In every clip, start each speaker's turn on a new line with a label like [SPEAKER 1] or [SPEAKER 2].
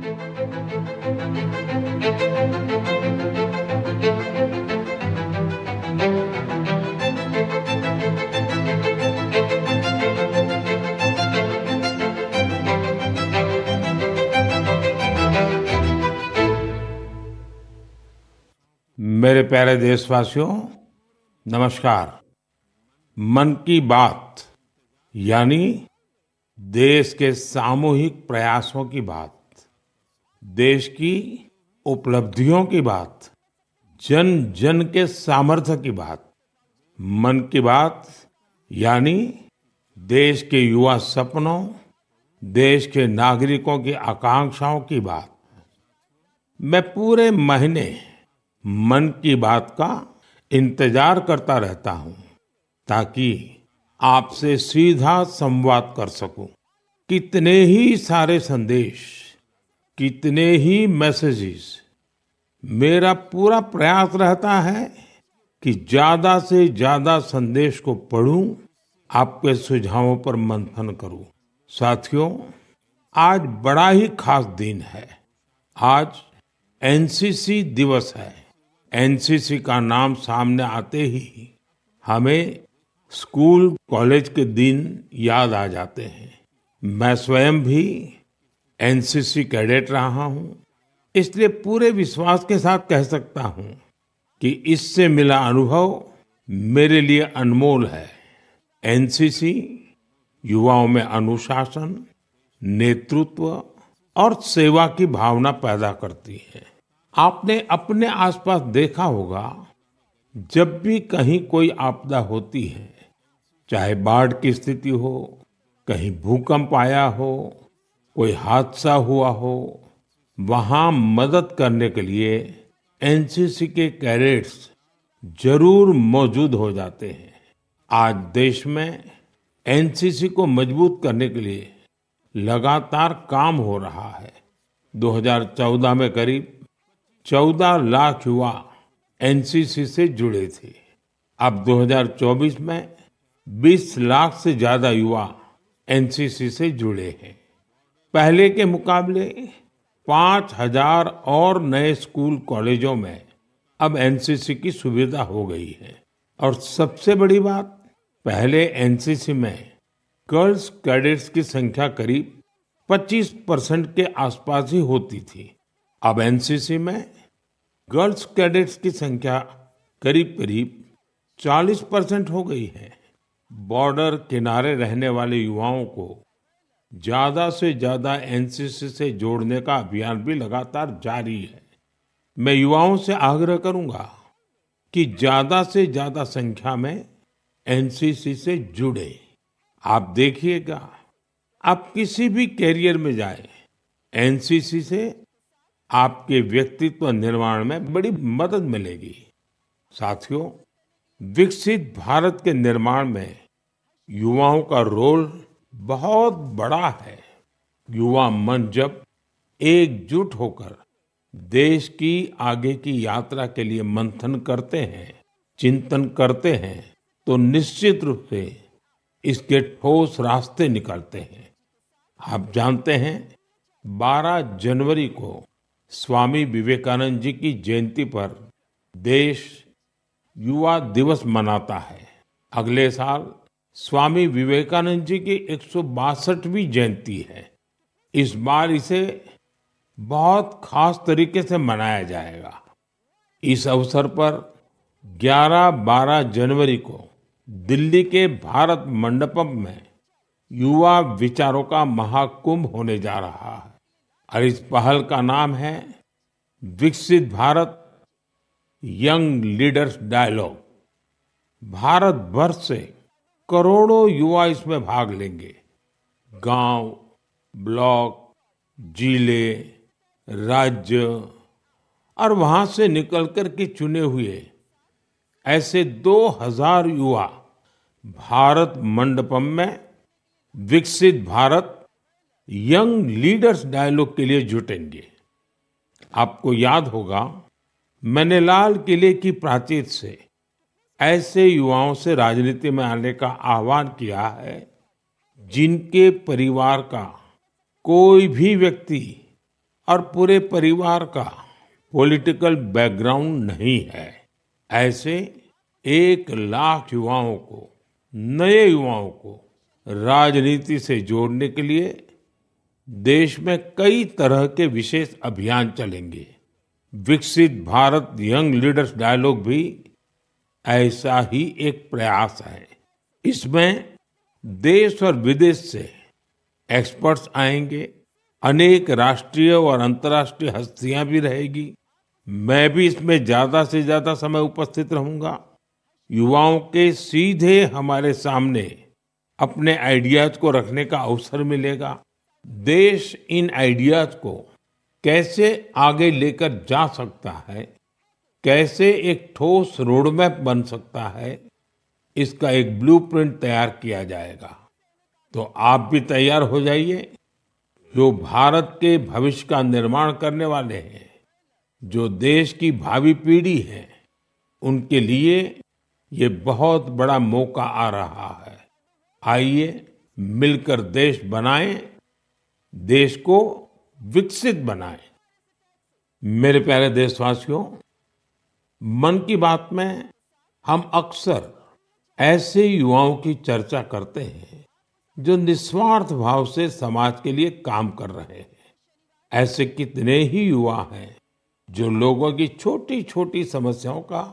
[SPEAKER 1] मेरे प्यारे देशवासियों, नमस्कार। मन की बात यानी देश के सामूहिक प्रयासों की बात, देश की उपलब्धियों की बात, जन जन के सामर्थ्य की बात। मन की बात यानी देश के युवा सपनों, देश के नागरिकों की आकांक्षाओं की बात। मैं पूरे महीने मन की बात का इंतजार करता रहता हूं ताकि आपसे सीधा संवाद कर सकूं। कितने ही सारे संदेश, कितने ही मैसेजेस। मेरा पूरा प्रयास रहता है कि ज्यादा से ज्यादा संदेश को पढूं, आपके सुझावों पर मंथन करूं। साथियों, आज बड़ा ही खास दिन है। आज एनसीसी दिवस है। एनसीसी का नाम सामने आते ही हमें स्कूल कॉलेज के दिन याद आ जाते हैं। मैं स्वयं भी एनसीसी कैडेट रहा हूं, इसलिए पूरे विश्वास के साथ कह सकता हूं कि इससे मिला अनुभव मेरे लिए अनमोल है। एनसीसी युवाओं में अनुशासन, नेतृत्व और सेवा की भावना पैदा करती है। आपने अपने आसपास देखा होगा, जब भी कहीं कोई आपदा होती है, चाहे बाढ़ की स्थिति हो, कहीं भूकंप आया हो, कोई हादसा हुआ हो, वहां मदद करने के लिए एनसीसी के कैडेट्स जरूर मौजूद हो जाते हैं। आज देश में एनसीसी को मजबूत करने के लिए लगातार काम हो रहा है। 2014 में करीब 14 लाख युवा एनसीसी से जुड़े थे। अब 2024 में 20 लाख से ज्यादा युवा एनसीसी से जुड़े हैं। पहले के मुकाबले 5,000 और नए स्कूल कॉलेजों में अब एनसीसी की सुविधा हो गई है। और सबसे बड़ी बात, पहले एनसीसी में गर्ल्स कैडेट्स की संख्या करीब 25% के आसपास ही होती थी। अब एनसीसी में गर्ल्स कैडेट्स की संख्या करीब करीब 40% हो गई है। बॉर्डर किनारे रहने वाले युवाओं को ज्यादा से ज्यादा एनसीसी से जोड़ने का अभियान भी लगातार जारी है। मैं युवाओं से आग्रह करूंगा कि ज्यादा से ज्यादा संख्या में एनसीसी से जुड़े। आप देखिएगा, आप किसी भी कैरियर में जाए, एनसीसी से आपके व्यक्तित्व निर्माण में बड़ी मदद मिलेगी। साथियों, विकसित भारत के निर्माण में युवाओं का रोल बहुत बड़ा है। युवा मन जब एकजुट होकर देश की आगे की यात्रा के लिए मंथन करते हैं, चिंतन करते हैं, तो निश्चित रूप से इसके ठोस रास्ते निकलते हैं। आप जानते हैं, 12 जनवरी को स्वामी विवेकानंद जी की जयंती पर देश युवा दिवस मनाता है। अगले साल स्वामी विवेकानंद जी की 162वीं जयंती है। इस बार इसे बहुत खास तरीके से मनाया जाएगा। इस अवसर पर 11-12 जनवरी को दिल्ली के भारत मंडपम में युवा विचारों का महाकुंभ होने जा रहा है। और इस पहल का नाम है Viksit Bharat young leaders dialogue. Bharat भर से करोड़ों युवा इसमें भाग लेंगे। गांव, ब्लॉक, जिले, राज्य और वहां से निकलकर के चुने हुए ऐसे 2000 युवा भारत मंडपम में विकसित भारत यंग लीडर्स डायलॉग के लिए जुटेंगे। आपको याद होगा, मैंने लाल किले की प्राचीर से ऐसे युवाओं से राजनीति में आने का आह्वान किया है जिनके परिवार का कोई भी व्यक्ति और पूरे परिवार का पॉलिटिकल बैकग्राउंड नहीं है, ऐसे 1 लाख युवाओं को, नए युवाओं को राजनीति से जोड़ने के लिए देश में कई तरह के विशेष अभियान चलेंगे। विकसित भारत यंग लीडर्स डायलॉग भी ऐसा ही एक प्रयास है। इसमें देश और विदेश से एक्सपर्ट्स आएंगे, अनेक राष्ट्रीय और अंतर्राष्ट्रीय हस्तियां भी रहेगी। मैं भी इसमें ज्यादा से ज्यादा समय उपस्थित रहूंगा। युवाओं के सीधे हमारे सामने अपने आइडियाज को रखने का अवसर मिलेगा। देश इन आइडियाज को कैसे आगे लेकर जा सकता है, कैसे एक ठोस रोडमैप बन सकता है, इसका एक ब्लूप्रिंट तैयार किया जाएगा। तो आप भी तैयार हो जाइए। जो भारत के भविष्य का निर्माण करने वाले हैं, जो देश की भावी पीढ़ी है, उनके लिए ये बहुत बड़ा मौका आ रहा है। आइए मिलकर देश बनाएं, देश को विकसित बनाएं। मेरे प्यारे देशवासियों, मन की बात में हम अक्सर ऐसे युवाओं की चर्चा करते हैं जो निस्वार्थ भाव से समाज के लिए काम कर रहे हैं। ऐसे कितने ही युवा हैं जो लोगों की छोटी छोटी समस्याओं का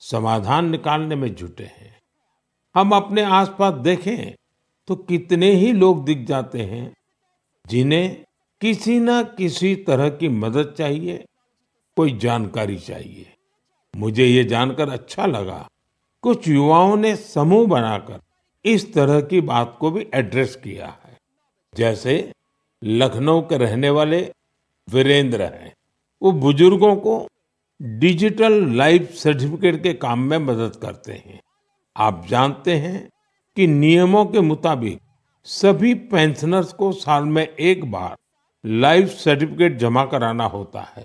[SPEAKER 1] समाधान निकालने में जुटे हैं। हम अपने आसपास देखें तो कितने ही लोग दिख जाते हैं जिन्हें किसी न किसी तरह की मदद चाहिए, कोई जानकारी चाहिए। मुझे ये जानकर अच्छा लगा, कुछ युवाओं ने समूह बनाकर इस तरह की बात को भी एड्रेस किया है। जैसे लखनऊ के रहने वाले वीरेंद्र हैं, वो बुजुर्गों को डिजिटल लाइफ सर्टिफिकेट के काम में मदद करते हैं। आप जानते हैं कि नियमों के मुताबिक सभी पेंशनर्स को साल में एक बार लाइफ सर्टिफिकेट जमा कराना होता है।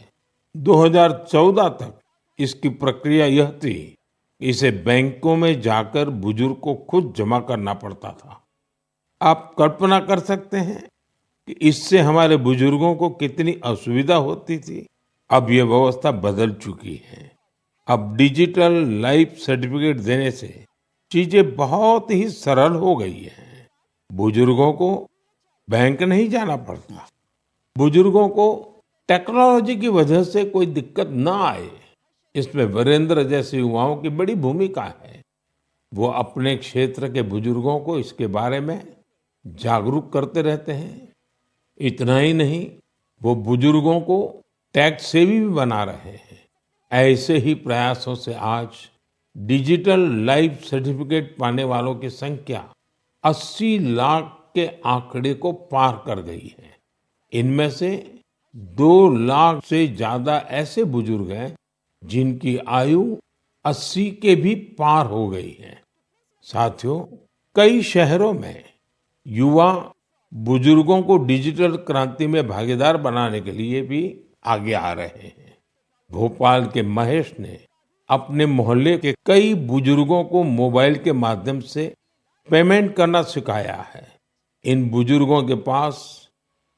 [SPEAKER 1] 2014 तक इसकी प्रक्रिया यह थी, इसे बैंकों में जाकर बुजुर्ग को खुद जमा करना पड़ता था। आप कल्पना कर सकते हैं कि इससे हमारे बुजुर्गों को कितनी असुविधा होती थी। अब ये व्यवस्था बदल चुकी है। अब डिजिटल लाइफ सर्टिफिकेट देने से चीजें बहुत ही सरल हो गई हैं। बुजुर्गों को बैंक नहीं जाना पड़ता। बुजुर्गों को टेक्नोलॉजी की वजह से कोई दिक्कत ना आए, इसमें वीरेंद्र जैसे युवाओं की बड़ी भूमिका है। वो अपने क्षेत्र के बुजुर्गों को इसके बारे में जागरूक करते रहते हैं। इतना ही नहीं, वो बुजुर्गों को टैक्स सेवी भी बना रहे हैं। ऐसे ही प्रयासों से आज डिजिटल लाइफ सर्टिफिकेट पाने वालों की संख्या 80 लाख के आंकड़े को पार कर गई है। इनमें से 2 लाख से ज्यादा ऐसे बुजुर्ग हैं जिनकी आयु 80 के भी पार हो गई है। साथियों, कई शहरों में युवा बुजुर्गों को डिजिटल क्रांति में भागीदार बनाने के लिए भी आगे आ रहे हैं। भोपाल के महेश ने अपने मोहल्ले के कई बुजुर्गों को मोबाइल के माध्यम से पेमेंट करना सिखाया है। इन बुजुर्गों के पास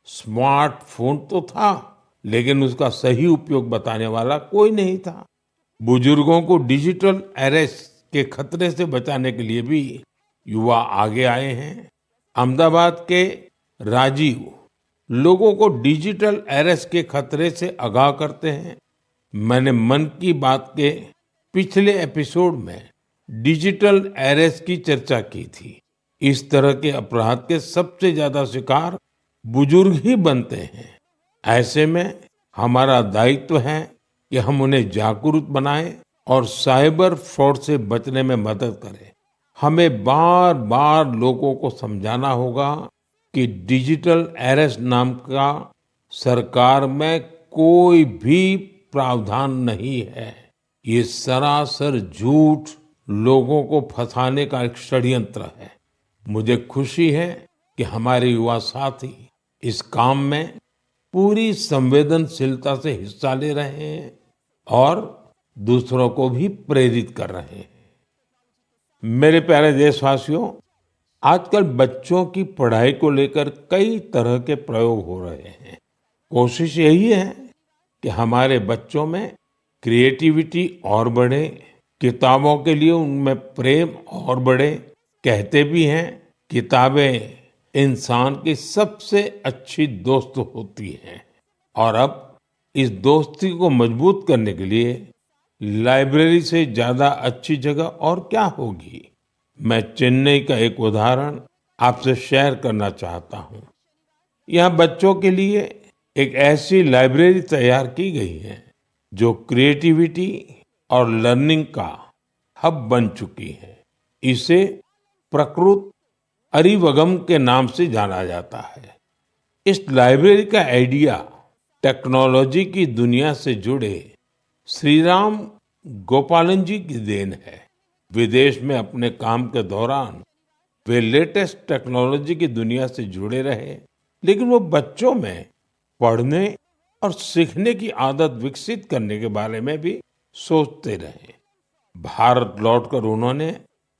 [SPEAKER 1] स्मार्टफोन तो था, लेकिन उसका सही उपयोग बताने वाला कोई नहीं था। बुजुर्गों को डिजिटल अरेस्ट के खतरे से बचाने के लिए भी युवा आगे आए हैं। अहमदाबाद के राजीव लोगों को डिजिटल अरेस्ट के खतरे से आगाह करते हैं। मैंने मन की बात के पिछले एपिसोड में डिजिटल अरेस्ट की चर्चा की थी। इस तरह के अपराध के सबसे ज्यादा शिकार बुजुर्ग ही बनते हैं। ऐसे में हमारा दायित्व है कि हम उन्हें जागरूक बनाएं और साइबर फ्रॉड से बचने में मदद करें। हमें बार बार लोगों को समझाना होगा कि डिजिटल अरेस्ट नाम का सरकार में कोई भी प्रावधान नहीं है। ये सरासर झूठ, लोगों को फंसाने का एक षड्यंत्र है। मुझे खुशी है कि हमारे युवा साथी इस काम में पूरी संवेदनशीलता से हिस्सा ले रहे हैं और दूसरों को भी प्रेरित कर रहे हैं। मेरे प्यारे देशवासियों, आजकल बच्चों की पढ़ाई को लेकर कई तरह के प्रयोग हो रहे हैं। कोशिश यही है कि हमारे बच्चों में क्रिएटिविटी और बढ़े, किताबों के लिए उनमें प्रेम और बढ़े। कहते भी हैं, किताबें इंसान की सबसे अच्छी दोस्त होती हैं। और अब इस दोस्ती को मजबूत करने के लिए लाइब्रेरी से ज्यादा अच्छी जगह और क्या होगी। मैं चेन्नई का एक उदाहरण आपसे शेयर करना चाहता हूँ। यहाँ बच्चों के लिए एक ऐसी लाइब्रेरी तैयार की गई है जो क्रिएटिविटी और लर्निंग का हब बन चुकी है। इसे प्रकृत अरिवगम के नाम से जाना जाता है। इस लाइब्रेरी का आइडिया टेक्नोलॉजी की दुनिया से जुड़े श्रीराम गोपालन जी की देन है। विदेश में अपने काम के दौरान वे लेटेस्ट टेक्नोलॉजी की दुनिया से जुड़े रहे, लेकिन वो बच्चों में पढ़ने और सीखने की आदत विकसित करने के बारे में भी सोचते रहे। भारत लौटकर उन्होंने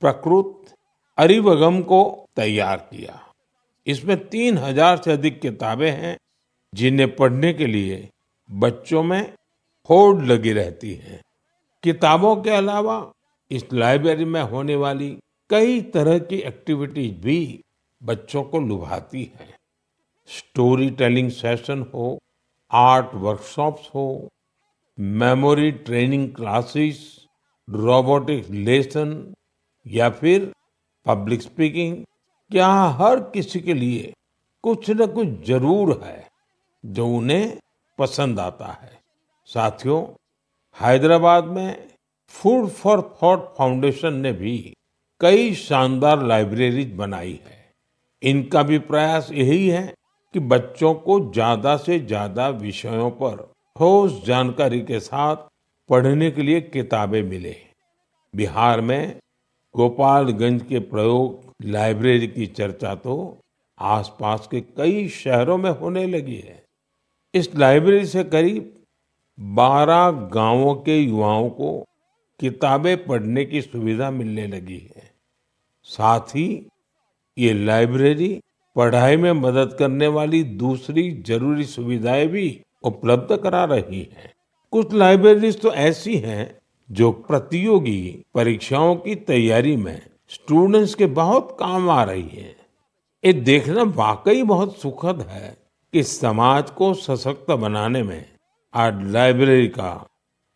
[SPEAKER 1] प्रकृत अरिवगम को तैयार किया। इसमें 3000 से अधिक किताबें हैं जिन्हें पढ़ने के लिए बच्चों में होड़ लगी रहती है। किताबों के अलावा इस लाइब्रेरी में होने वाली कई तरह की एक्टिविटीज भी बच्चों को लुभाती है। स्टोरी टेलिंग सेशन हो, आर्ट वर्कशॉप्स हो, memory training classes, robotics lesson या फिर पब्लिक स्पीकिंग, यहाँ हर किसी के लिए कुछ न कुछ जरूर है जो उन्हें पसंद आता है। साथियों, हैदराबाद में फूड फॉर थॉट फाउंडेशन ने भी कई शानदार लाइब्रेरीज बनाई है। इनका भी प्रयास यही है कि बच्चों को ज्यादा से ज्यादा विषयों पर ठोस जानकारी के साथ पढ़ने के लिए किताबें मिले। बिहार में गोपालगंज के प्रयोग लाइब्रेरी की चर्चा तो आसपास के कई शहरों में होने लगी है। इस लाइब्रेरी से करीब 12 गांवों के युवाओं को किताबें पढ़ने की सुविधा मिलने लगी है। साथ ही ये लाइब्रेरी पढ़ाई में मदद करने वाली दूसरी जरूरी सुविधाएं भी उपलब्ध करा रही है। कुछ लाइब्रेरीज तो ऐसी हैं जो प्रतियोगी परीक्षाओं की तैयारी में स्टूडेंट्स के बहुत काम आ रही है। ये देखना वाकई बहुत सुखद है कि समाज को सशक्त बनाने में आज लाइब्रेरी का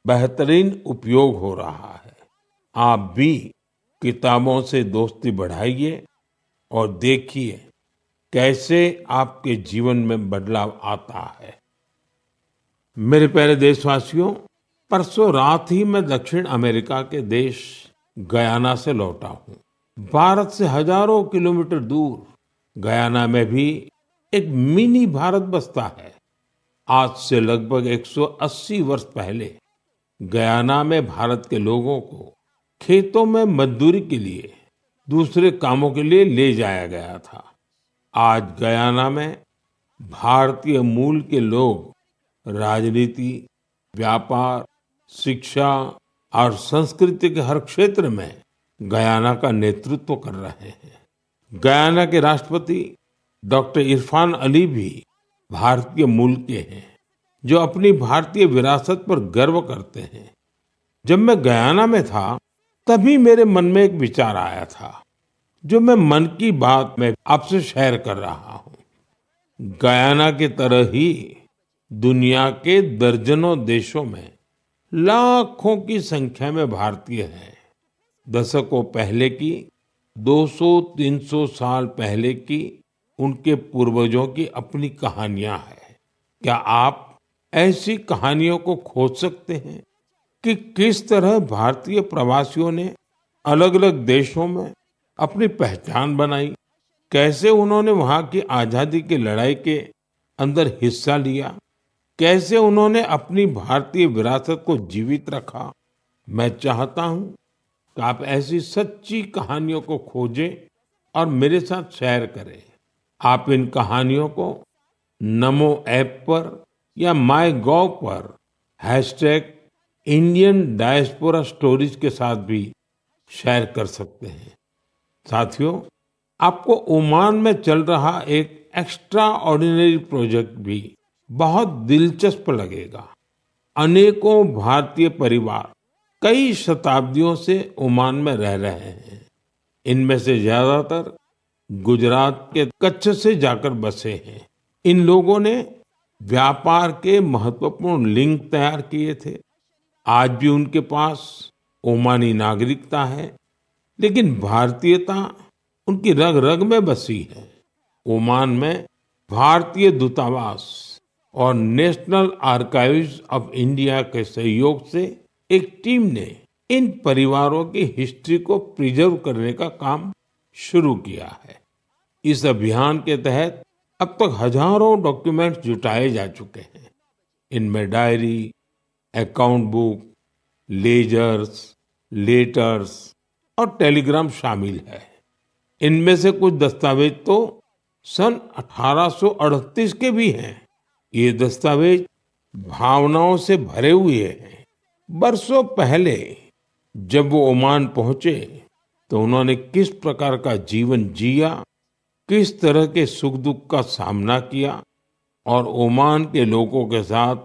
[SPEAKER 1] बेहतरीन उपयोग हो रहा है। आप भी किताबों से दोस्ती बढ़ाइए और देखिए कैसे आपके जीवन में बदलाव आता है। मेरे प्यारे देशवासियों, परसों रात ही मैं दक्षिण अमेरिका के देश गयाना से लौटा हूँ। भारत से हजारों किलोमीटर दूर गयाना में भी एक मिनी भारत बसता है। आज से लगभग 180 वर्ष पहले गयाना में भारत के लोगों को खेतों में मजदूरी के लिए, दूसरे कामों के लिए ले जाया गया था। आज गयाना में भारतीय मूल के लोग राजनीति, व्यापार, शिक्षा और संस्कृति के हर क्षेत्र में गयाना का नेतृत्व कर रहे हैं। गयाना के राष्ट्रपति डॉक्टर इरफान अली भी भारतीय मूल के हैं, जो अपनी भारतीय विरासत पर गर्व करते हैं। जब मैं गयाना में था, तभी मेरे मन में एक विचार आया था, जो मैं मन की बात में आपसे शेयर कर रहा हूँ। गयाना की तरह ही दुनिया के दर्जनों देशों में लाखों की संख्या में भारतीय हैं। दशकों पहले की, 200-300 साल पहले की उनके पूर्वजों की अपनी कहानियां हैं। क्या आप ऐसी कहानियों को खोज सकते हैं कि किस तरह भारतीय प्रवासियों ने अलग अलग देशों में अपनी पहचान बनाई, कैसे उन्होंने वहां की आजादी की लड़ाई के अंदर हिस्सा लिया, कैसे उन्होंने अपनी भारतीय विरासत को जीवित रखा। मैं चाहता हूं कि आप ऐसी सच्ची कहानियों को खोजें और मेरे साथ शेयर करें। आप इन कहानियों को नमो ऐप पर या माय गॉव पर #इंडियन डायस्पोरा स्टोरीज के साथ भी शेयर कर सकते हैं। साथियों, आपको ओमान में चल रहा एक एक्स्ट्रा ऑर्डिनरी प्रोजेक्ट भी बहुत दिलचस्प लगेगा। अनेकों भारतीय परिवार कई शताब्दियों से ओमान में रह रहे हैं। इनमें से ज्यादातर गुजरात के कच्छ से जाकर बसे हैं। इन लोगों ने व्यापार के महत्वपूर्ण लिंक तैयार किए थे। आज भी उनके पास ओमानी नागरिकता है, लेकिन भारतीयता उनकी रग रग में बसी है। ओमान में भारतीय दूतावास और नेशनल आर्काइव्स ऑफ इंडिया के सहयोग से एक टीम ने इन परिवारों की हिस्ट्री को प्रिजर्व करने का काम शुरू किया है। इस अभियान के तहत अब तक हजारों डॉक्यूमेंट्स जुटाए जा चुके हैं। इनमें diary, account book, ledgers, letters और टेलीग्राम शामिल है। इनमें से कुछ दस्तावेज तो सन 1838 के भी हैं। ये दस्तावेज भावनाओं से भरे हुए हैं। बरसों पहले जब वो ओमान पहुंचे तो उन्होंने किस प्रकार का जीवन जिया, किस तरह के सुख दुख का सामना किया और ओमान के लोगों के साथ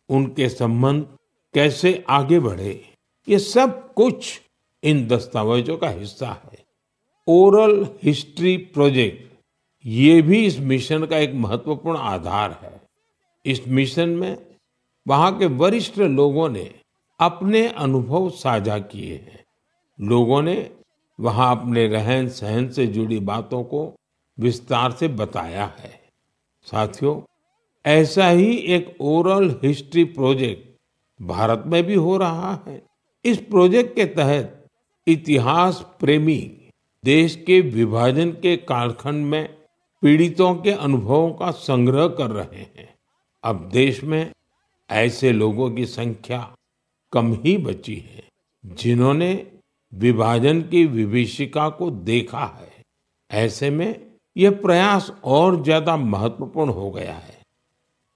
[SPEAKER 1] उनके संबंध कैसे आगे बढ़े, ये सब कुछ इन दस्तावेजों का हिस्सा है। ओरल हिस्ट्री प्रोजेक्ट ये भी इस मिशन का एक महत्वपूर्ण आधार है। इस मिशन में वहां के वरिष्ठ लोगों ने अपने अनुभव साझा किए हैं। लोगों ने वहां अपने रहन सहन से जुड़ी बातों को विस्तार से बताया है। साथियों, ऐसा ही एक ओरल हिस्ट्री प्रोजेक्ट भारत में भी हो रहा है। इस प्रोजेक्ट के तहत इतिहास प्रेमी देश के विभाजन के कालखंड में पीड़ितों के अनुभवों का संग्रह कर रहे हैं। अब देश में ऐसे लोगों की संख्या कम ही बची है जिन्होंने विभाजन की विभीषिका को देखा है। ऐसे में यह प्रयास और ज्यादा महत्वपूर्ण हो गया है।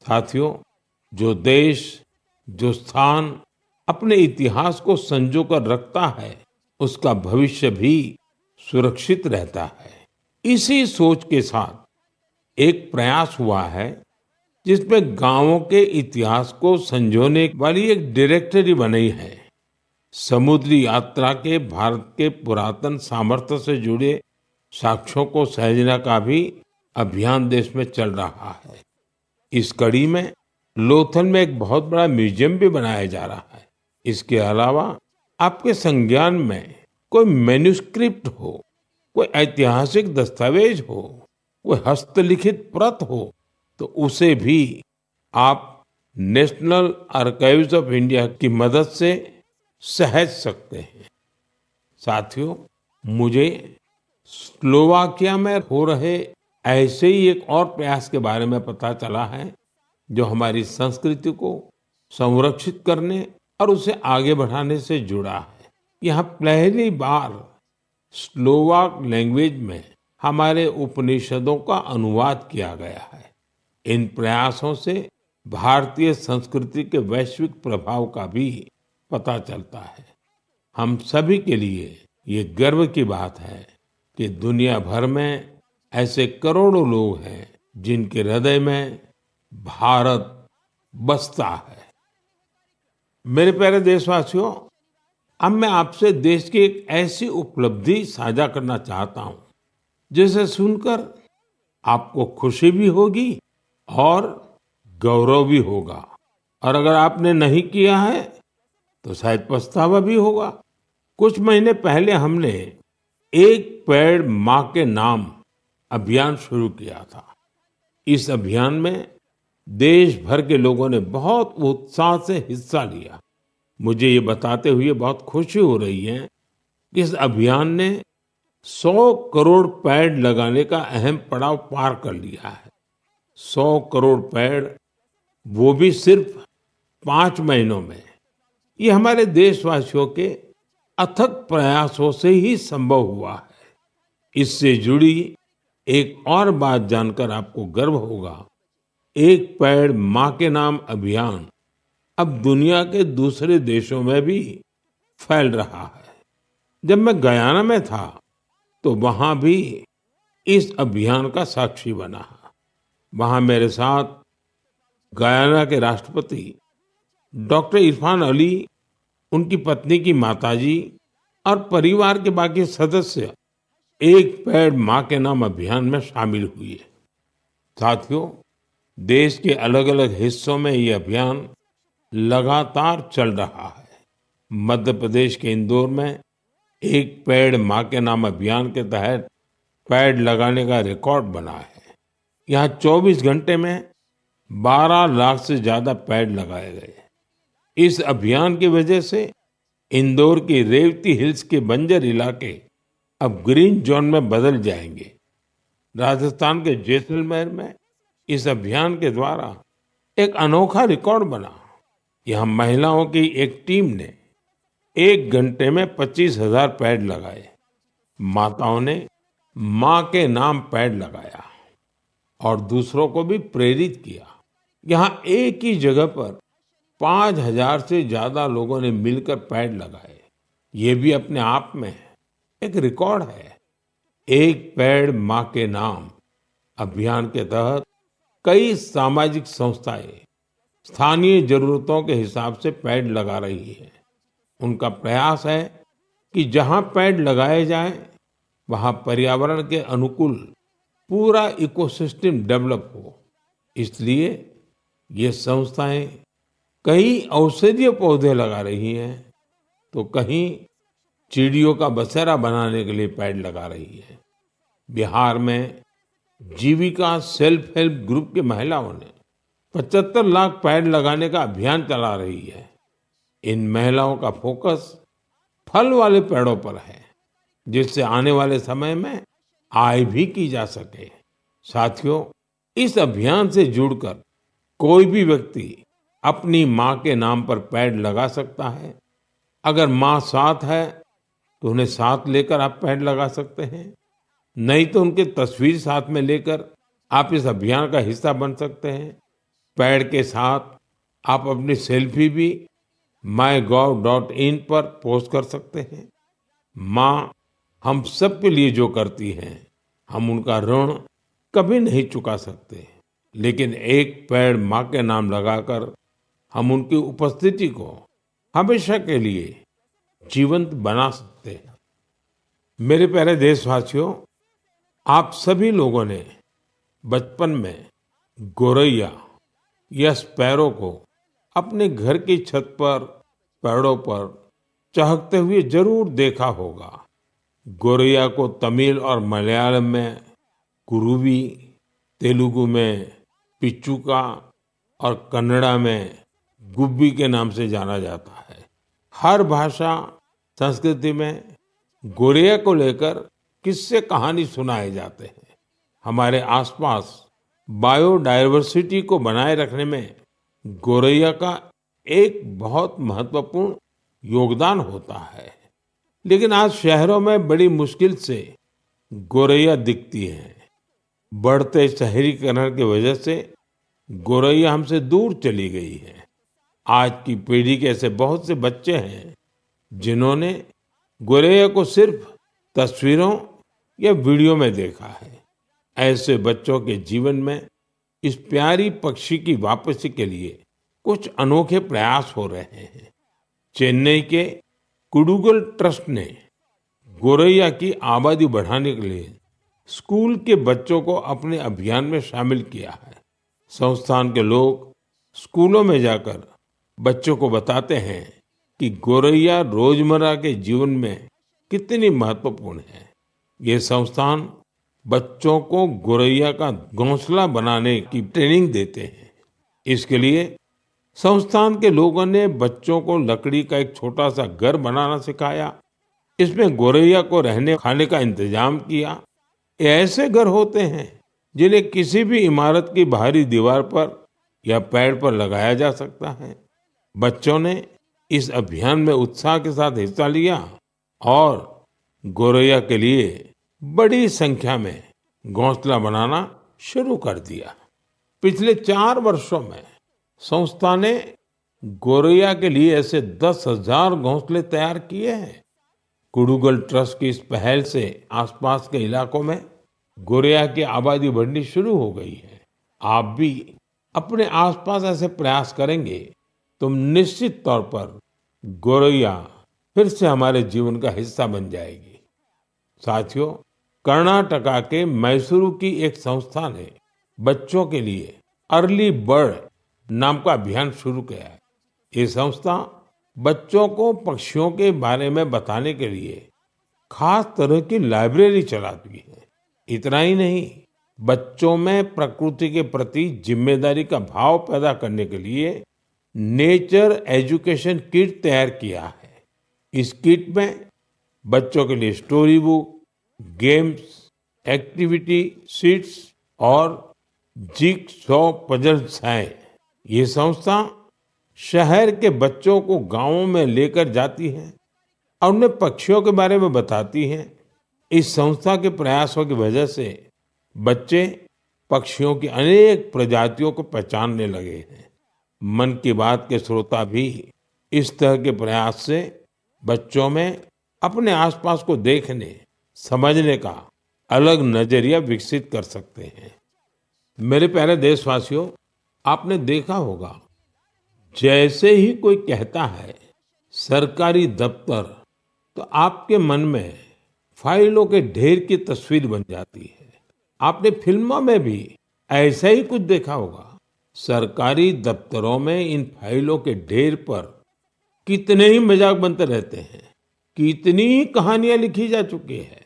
[SPEAKER 1] साथियों, जो देश, जो स्थान अपने इतिहास को संजो कर रखता है, उसका भविष्य भी सुरक्षित रहता है। इसी सोच के साथ एक प्रयास हुआ है जिसमें गांवों के इतिहास को संजोने वाली एक डायरेक्टरी बनाई है। समुद्री यात्रा के भारत के पुरातन सामर्थ्य से जुड़े साक्ष्यों को सहेजने का भी अभियान देश में चल रहा है। इस कड़ी में लोथल में एक बहुत बड़ा म्यूजियम भी बनाया जा रहा है। इसके अलावा आपके संज्ञान में कोई मैन्युस्क्रिप्ट हो, कोई ऐतिहासिक दस्तावेज हो, कोई हस्तलिखित प्रत हो, तो उसे भी आप नेशनल आर्काइव्स ऑफ इंडिया की मदद से सहेज सकते हैं। साथियों, मुझे स्लोवाकिया में हो रहे ऐसे ही एक और प्रयास के बारे में पता चला है जो हमारी संस्कृति को संरक्षित करने और उसे आगे बढ़ाने से जुड़ा है। यहाँ पहली बार स्लोवाक लैंग्वेज में हमारे उपनिषदों का अनुवाद किया गया है। इन प्रयासों से भारतीय संस्कृति के वैश्विक प्रभाव का भी पता चलता है। हम सभी के लिए ये गर्व की बात है कि दुनिया भर में ऐसे करोड़ों लोग हैं जिनके हृदय में भारत बसता है। मेरे प्यारे देशवासियों, अब मैं आपसे देश की एक ऐसी उपलब्धि साझा करना चाहता हूं जिसे सुनकर आपको खुशी भी होगी और गौरव भी होगा, और अगर आपने नहीं किया है तो शायद पछतावा भी होगा। कुछ महीने पहले हमने एक पेड़ माँ के नाम अभियान शुरू किया था। इस अभियान में देश भर के लोगों ने बहुत उत्साह से हिस्सा लिया। मुझे ये बताते हुए बहुत खुशी हो रही है कि इस अभियान ने 100 करोड़ पेड़ लगाने का अहम पड़ाव पार कर लिया है। 100 करोड़ पेड़, वो भी सिर्फ 5 महीनों में। ये हमारे देशवासियों के अथक प्रयासों से ही संभव हुआ है। इससे जुड़ी एक और बात जानकर आपको गर्व होगा। एक पेड़ माँ के नाम अभियान अब दुनिया के दूसरे देशों में भी फैल रहा है। जब मैं गयाना में था तो वहां भी इस अभियान का साक्षी बना। वहां मेरे साथ गयाना के राष्ट्रपति डॉक्टर इरफान अली, उनकी पत्नी की माताजी और परिवार के बाकी सदस्य एक पेड़ मां के नाम अभियान में शामिल हुए। साथियों, देश के अलग अलग हिस्सों में ये अभियान लगातार चल रहा है। मध्य प्रदेश के इंदौर में एक पेड़ मां के नाम अभियान के तहत पेड़ लगाने का रिकॉर्ड बना है। यहाँ 24 घंटे में 12 लाख से ज्यादा पेड़ लगाए गए। इस अभियान की वजह से इंदौर की रेवती हिल्स के बंजर इलाके अब ग्रीन जोन में बदल जाएंगे। राजस्थान के जैसलमेर में इस अभियान के द्वारा एक अनोखा रिकॉर्ड बना। यहाँ महिलाओं की एक टीम ने 1 घंटे में 25,000 पेड़ लगाए। माताओं ने मां के नाम पेड़ लगाया और दूसरों को भी प्रेरित किया। यहाँ एक ही जगह पर 5,000 से ज्यादा लोगों ने मिलकर पेड़ लगाए। ये भी अपने आप में एक रिकॉर्ड है। एक पेड़ मां के नाम अभियान के तहत कई सामाजिक संस्थाएं स्थानीय जरूरतों के हिसाब से पेड़ लगा रही है। उनका प्रयास है कि जहां पेड़ लगाए जाएं, वहां पर्यावरण के अनुकूल पूरा इकोसिस्टम डेवलप हो। इसलिए ये संस्थाएं कई औषधीय पौधे लगा रही हैं, तो कहीं चिड़ियों का बसेरा बनाने के लिए पेड़ लगा रही है। बिहार में जीविका सेल्फ हेल्प ग्रुप की महिलाओं ने 75 लाख पेड़ लगाने का अभियान चला रही है। इन महिलाओं का फोकस फल वाले पेड़ों पर है, जिससे आने वाले समय में आय भी की जा सके। साथियों, इस अभियान से जुड़कर कोई भी व्यक्ति अपनी मां के नाम पर पेड़ लगा सकता है। अगर मां साथ है तो उन्हें साथ लेकर आप पेड़ लगा सकते हैं, नहीं तो उनकी तस्वीर साथ में लेकर आप इस अभियान का हिस्सा बन सकते हैं। पेड़ के साथ आप अपनी सेल्फी भी mygov.in पर पोस्ट कर सकते हैं। मां हम सब के लिए जो करती हैं, हम उनका ऋण कभी नहीं चुका सकते, लेकिन एक पेड़ मां के नाम लगाकर हम उनकी उपस्थिति को हमेशा के लिए जीवंत बना सकते हैं। मेरे प्यारे देशवासियों, आप सभी लोगों ने बचपन में गोरैया या स्पैरो को अपने घर की छत पर, पेड़ों पर चहकते हुए जरूर देखा होगा। गोरैया को तमिल और मलयालम में कुरुवी, तेलुगु में पिचुका और कन्नड़ा में गुब्बी के नाम से जाना जाता है। हर भाषा संस्कृति में गोरैया को लेकर किस्से कहानी सुनाए जाते हैं। हमारे आसपास बायोडायवर्सिटी को बनाए रखने में गोरैया का एक बहुत महत्वपूर्ण योगदान होता है। लेकिन आज शहरों में बड़ी मुश्किल से गोरैया दिखती है। बढ़ते शहरीकरण की वजह से गोरैया हमसे दूर चली गई है। आज की पीढ़ी के ऐसे बहुत से बच्चे हैं जिन्होंने गोरैया को सिर्फ तस्वीरों या वीडियो में देखा है। ऐसे बच्चों के जीवन में इस प्यारी पक्षी की वापसी के लिए कुछ अनोखे प्रयास हो रहे हैं। चेन्नई के कुडुगल ट्रस्ट ने गोरैया की आबादी बढ़ाने के लिए स्कूल के बच्चों को अपने अभियान में शामिल किया है। संस्थान के लोग स्कूलों में जाकर बच्चों को बताते हैं कि गोरैया रोजमर्रा के जीवन में कितनी महत्वपूर्ण है। ये संस्थान बच्चों को गोरैया का घोंसला बनाने की ट्रेनिंग देते हैं। इसके लिए संस्थान के लोगों ने बच्चों को लकड़ी का एक छोटा सा घर बनाना सिखाया। इसमें गोरैया को रहने खाने का इंतजाम किया। ये ऐसे घर होते हैं जिन्हें किसी भी इमारत की बाहरी दीवार पर या पेड़ पर लगाया जा सकता है। बच्चों ने इस अभियान में उत्साह के साथ हिस्सा लिया और गोरैया के लिए बड़ी संख्या में घोंसला बनाना शुरू कर दिया। पिछले 4 वर्षों में संस्था ने गोरैया के लिए ऐसे 10,000 घोंसले तैयार किए हैं। कुडुगल ट्रस्ट की इस पहल से आसपास के इलाकों में गोरैया की आबादी बढ़नी शुरू हो गई है। आप भी अपने आसपास ऐसे प्रयास करेंगे तो निश्चित तौर पर गोरैया फिर से हमारे जीवन का हिस्सा बन जाएगी। साथियों, कर्नाटका के मैसूरू की एक संस्था ने बच्चों के लिए अर्ली बर्ड नाम का अभियान शुरू किया है। ये संस्था बच्चों को पक्षियों के बारे में बताने के लिए खास तरह की लाइब्रेरी चलाती है। इतना ही नहीं, बच्चों में प्रकृति के प्रति जिम्मेदारी का भाव पैदा करने के लिए नेचर एजुकेशन किट तैयार किया है। इस किट में बच्चों के लिए story book, games, activity sheets और जिगसॉ पजल्स हैं। ये संस्था शहर के बच्चों को गांवों में लेकर जाती है और उन्हें पक्षियों के बारे में बताती है। इस संस्था के प्रयासों की वजह से बच्चे पक्षियों की अनेक प्रजातियों को पहचानने लगे हैं। मन की बात के श्रोता भी इस तरह के प्रयास से बच्चों में अपने आसपास को देखने, समझने का अलग नजरिया विकसित कर सकते हैं। मेरे प्यारे देशवासियों, आपने देखा होगा, जैसे ही कोई कहता है सरकारी दफ्तर, तो आपके मन में फाइलों के ढेर की तस्वीर बन जाती है। आपने फिल्मों में भी ऐसा ही कुछ देखा होगा। सरकारी दफ्तरों में इन फाइलों के ढेर पर कितने ही मजाक बनते रहते हैं, कितनी ही कहानियां लिखी जा चुकी है।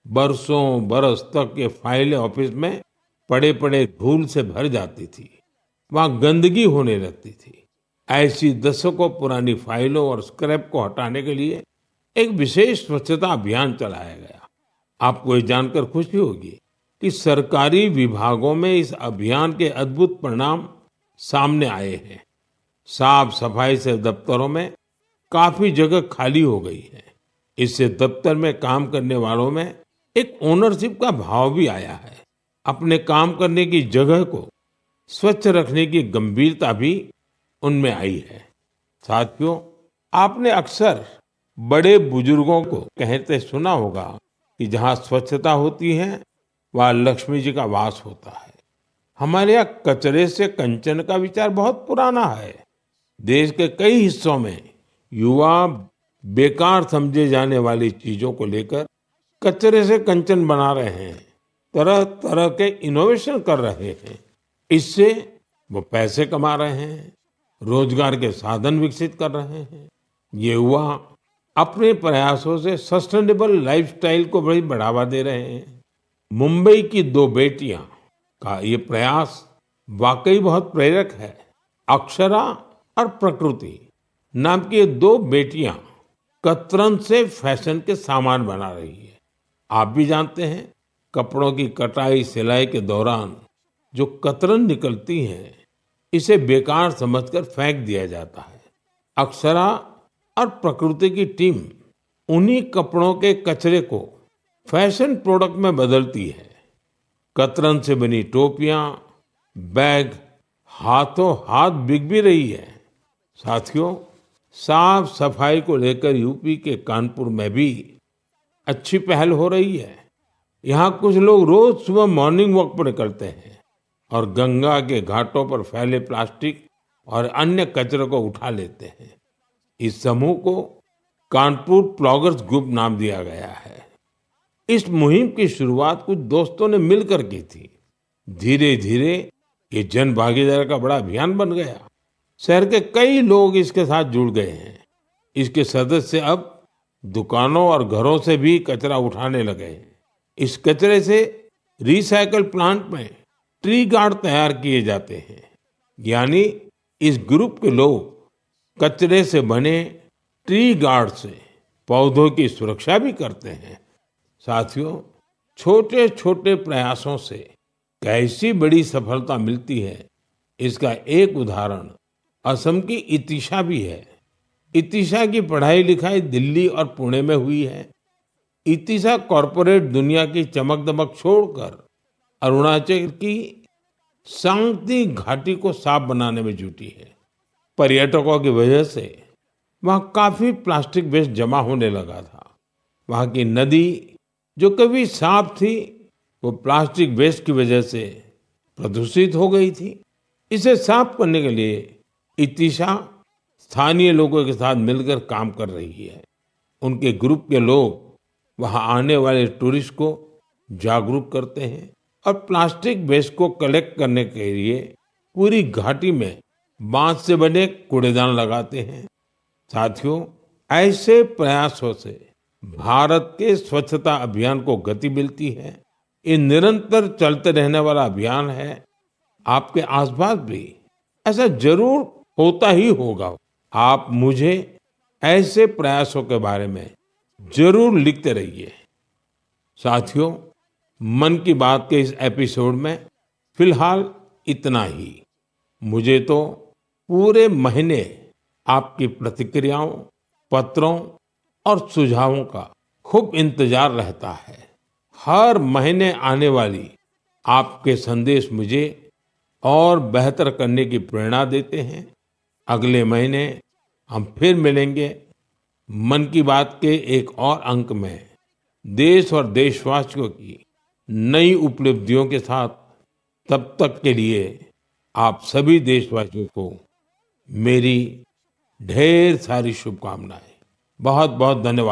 [SPEAKER 1] बरसों बरस तक ये फाइलें ऑफिस में पड़े पड़े धूल से भर जाती थी, वहां गंदगी होने लगती थी। ऐसी दशकों पुरानी फाइलों और स्क्रैप को हटाने के लिए एक विशेष स्वच्छता अभियान चलाया गया। आपको ये जानकर खुशी होगी कि सरकारी विभागों में इस अभियान के अद्भुत परिणाम सामने आए हैं। साफ सफाई से दफ्तरों में काफी जगह खाली हो गई है। इससे दफ्तर में काम करने वालों में एक ओनरशिप का भाव भी आया है। अपने काम करने की जगह को स्वच्छ रखने की गंभीरता भी उनमें आई है। साथियों, आपने अक्सर बड़े बुजुर्गों को कहते सुना होगा कि जहाँ स्वच्छता होती है वहाँ लक्ष्मी जी का वास होता है। हमारे यहाँ कचरे से कंचन का विचार बहुत पुराना है। देश के कई हिस्सों में युवा बेकार समझे जाने वाली चीजों को लेकर कचरे से कंचन बना रहे हैं, तरह तरह के इनोवेशन कर रहे हैं। इससे वो पैसे कमा रहे हैं, रोजगार के साधन विकसित कर रहे हैं। ये युवा अपने प्रयासों से सस्टेनेबल लाइफस्टाइल को बड़ी बढ़ावा दे रहे हैं। मुंबई की दो बेटियां का ये प्रयास वाकई बहुत प्रेरक है। अक्षरा और प्रकृति नाम की ये दो बेटियां कतरन से फैशन के सामान बना रही है। आप भी जानते हैं, कपड़ों की कटाई सिलाई के दौरान जो कतरन निकलती है, इसे बेकार समझकर फेंक दिया जाता है। अक्षरा और प्रकृति की टीम उन्हीं कपड़ों के कचरे को फैशन प्रोडक्ट में बदलती है। कतरन से बनी टोपियां, बैग हाथों हाथ बिक भी रही है। साथियों, साफ सफाई को लेकर यूपी के कानपुर में भी अच्छी पहल हो रही है। यहाँ कुछ लोग रोज सुबह मॉर्निंग वॉक पर निकलते हैं और गंगा के घाटों पर फैले प्लास्टिक और अन्य कचरे को उठा लेते हैं। इस समूह को कानपुर प्लॉगर्स ग्रुप नाम दिया गया है। इस मुहिम की शुरुआत कुछ दोस्तों ने मिलकर की थी। धीरे धीरे ये जन भागीदारी का बड़ा अभियान बन गया। शहर के कई लोग इसके साथ जुड़ गए हैं। इसके सदस्य अब दुकानों और घरों से भी कचरा उठाने लगे हैं। इस कचरे से रिसाइकल प्लांट में ट्री गार्ड तैयार किए जाते हैं। यानी इस ग्रुप के लोग कचरे से बने ट्री गार्ड से पौधों की सुरक्षा भी करते हैं। साथियों, छोटे छोटे प्रयासों से कैसी बड़ी सफलता मिलती है, इसका एक उदाहरण असम की इतिशा भी है। इतिशा की पढ़ाई लिखाई दिल्ली और पुणे में हुई है। इतिशा कॉरपोरेट दुनिया की चमक दमक छोड़कर अरुणाचल की सांगती घाटी को साफ बनाने में जुटी है। पर्यटकों की वजह से वहां काफी प्लास्टिक वेस्ट जमा होने लगा था। वहां की नदी जो कभी साफ थी, वो प्लास्टिक वेस्ट की वजह से प्रदूषित हो गई थी। इसे साफ करने के लिए इतिशा स्थानीय लोगों के साथ मिलकर काम कर रही है। उनके ग्रुप के लोग वहां आने वाले टूरिस्ट को जागरूक करते हैं और प्लास्टिक वेस्ट को कलेक्ट करने के लिए पूरी घाटी में बांस से बने कूड़ेदान लगाते हैं। साथियों, ऐसे प्रयासों से भारत के स्वच्छता अभियान को गति मिलती है। ये निरंतर चलते रहने वाला अभियान है। आपके आसपास भी ऐसा जरूर होता ही होगा। आप मुझे ऐसे प्रयासों के बारे में जरूर लिखते रहिए। साथियों, मन की बात के इस एपिसोड में फिलहाल इतना ही। मुझे तो पूरे महीने आपकी प्रतिक्रियाओं, पत्रों और सुझावों का खूब इंतजार रहता है। हर महीने आने वाली आपके संदेश मुझे और बेहतर करने की प्रेरणा देते हैं। अगले महीने हम फिर मिलेंगे मन की बात के एक और अंक में, देश और देशवासियों की नई उपलब्धियों के साथ। तब तक के लिए आप सभी देशवासियों को मेरी ढेर सारी शुभकामनाएं। बहुत बहुत धन्यवाद।